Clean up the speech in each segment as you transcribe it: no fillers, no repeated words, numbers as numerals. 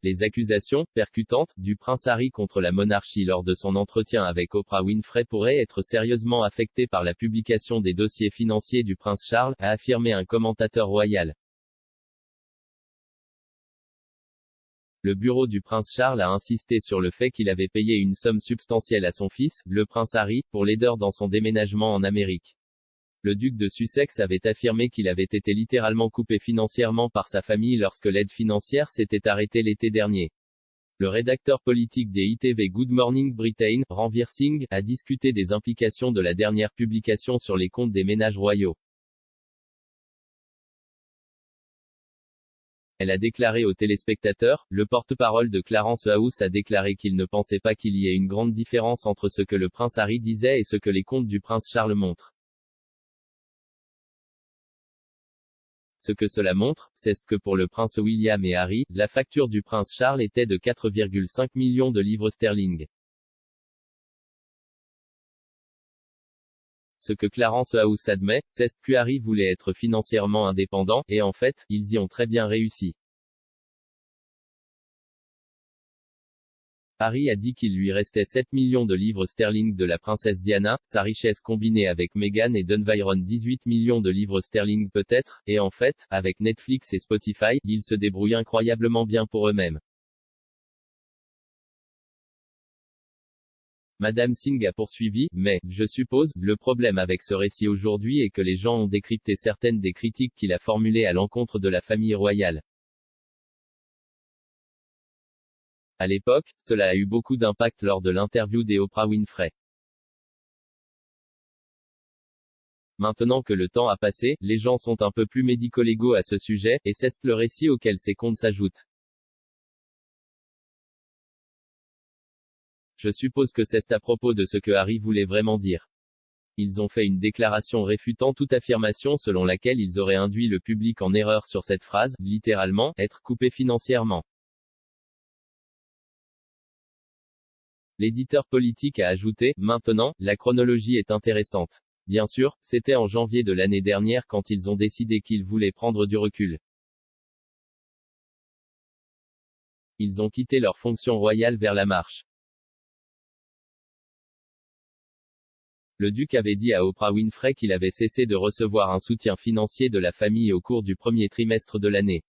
Les accusations, percutantes, du prince Harry contre la monarchie lors de son entretien avec Oprah Winfrey pourraient être sérieusement affectées par la publication des dossiers financiers du prince Charles, a affirmé un commentateur royal. Le bureau du prince Charles a insisté sur le fait qu'il avait payé une somme substantielle à son fils, le prince Harry, pour l'aider dans son déménagement en Amérique. Le duc de Sussex avait affirmé qu'il avait été littéralement coupé financièrement par sa famille lorsque l'aide financière s'était arrêtée l'été dernier. Le rédacteur politique des ITV Good Morning Britain, Ranveer Singh, a discuté des implications de la dernière publication sur les comptes des ménages royaux. Elle a déclaré aux téléspectateurs, le porte-parole de Clarence House a déclaré qu'il ne pensait pas qu'il y ait une grande différence entre ce que le prince Harry disait et ce que les comptes du prince Charles montrent. Ce que cela montre, c'est que pour le prince William et Harry, la facture du prince Charles était de 4,5 millions de livres sterling. Ce que Clarence House admet, c'est que Harry voulait être financièrement indépendant, et en fait, ils y ont très bien réussi. Harry a dit qu'il lui restait 7 millions de livres sterling de la princesse Diana, sa richesse combinée avec Meghan et d'environ 18 millions de livres sterling peut-être, et en fait, avec Netflix et Spotify, ils se débrouillent incroyablement bien pour eux-mêmes. Madame Singh a poursuivi, mais, je suppose, le problème avec ce récit aujourd'hui est que les gens ont décrypté certaines des critiques qu'il a formulées à l'encontre de la famille royale. À l'époque, cela a eu beaucoup d'impact lors de l'interview d'Oprah Winfrey. Maintenant que le temps a passé, les gens sont un peu plus médico-légaux à ce sujet, et c'est le récit auquel ces comptes s'ajoutent. Je suppose que c'est à propos de ce que Harry voulait vraiment dire. Ils ont fait une déclaration réfutant toute affirmation selon laquelle ils auraient induit le public en erreur sur cette phrase, littéralement, être coupé financièrement. L'éditeur politique a ajouté, maintenant, la chronologie est intéressante. Bien sûr, c'était en janvier de l'année dernière quand ils ont décidé qu'ils voulaient prendre du recul. Ils ont quitté leur fonction royale vers la marche. Le duc avait dit à Oprah Winfrey qu'il avait cessé de recevoir un soutien financier de la famille au cours du premier trimestre de l'année.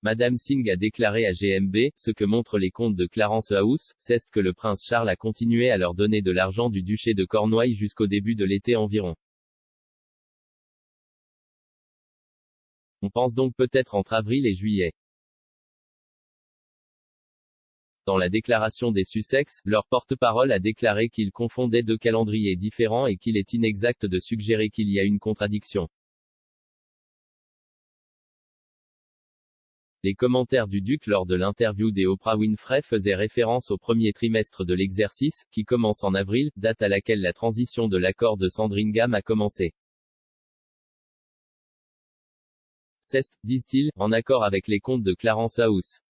Madame Singh a déclaré à GMB, ce que montrent les comptes de Clarence House, c'est que le prince Charles a continué à leur donner de l'argent du duché de Cornouailles jusqu'au début de l'été environ. On pense donc peut-être entre avril et juillet. Dans la déclaration des Sussex, leur porte-parole a déclaré qu'ils confondaient deux calendriers différents et qu'il est inexact de suggérer qu'il y a une contradiction. Les commentaires du duc lors de l'interview d'Oprah Winfrey faisaient référence au premier trimestre de l'exercice, qui commence en avril, date à laquelle la transition de l'accord de Sandringham a commencé. C'est, disent-ils, en accord avec les comptes de Clarence House.